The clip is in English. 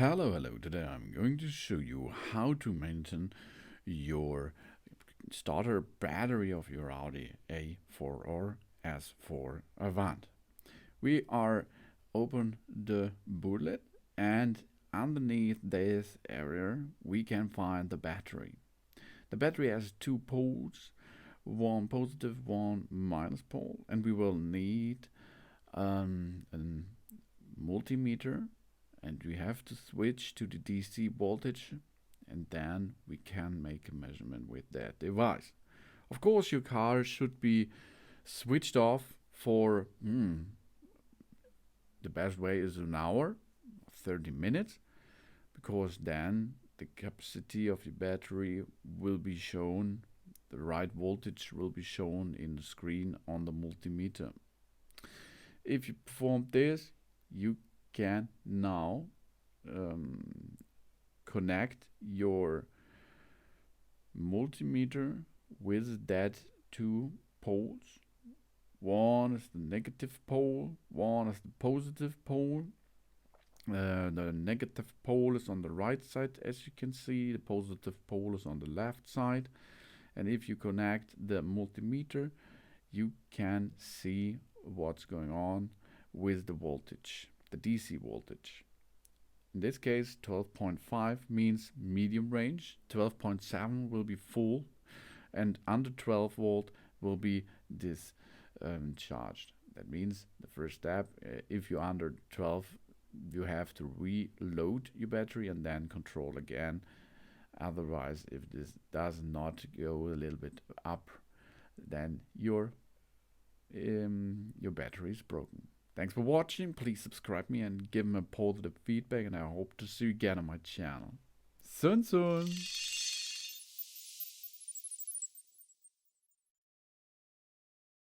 Hello. Today I'm going to show you how to maintain your starter battery of your Audi A4 or S4 Avant. We are open the bootlet, and underneath this area we can find the battery. The battery has two poles, one positive, one minus pole, and we will need a multimeter, and we have to switch to the DC voltage, and then we can make a measurement with that device. Of course, your car should be switched off for the best way is an hour, 30 minutes, because then the capacity of the battery will be shown, the right voltage will be shown in the screen on the multimeter. If you perform this, you can now connect your multimeter with that two poles. One is the negative pole, one is the positive pole. The negative pole is on the right side, as you can see. The positive pole is on the left side. And if you connect the multimeter, you can see what's going on with the voltage, the DC voltage. In this case, 12.5 means medium range, 12.7 will be full, and under 12 volt will be discharged. That means the first step, if you're under 12, you have to reload your battery and then control again. Otherwise, if this does not go a little bit up, then your battery is broken. Thanks for watching. Please subscribe me and give me a positive feedback, and I hope to see you again on my channel. Soon.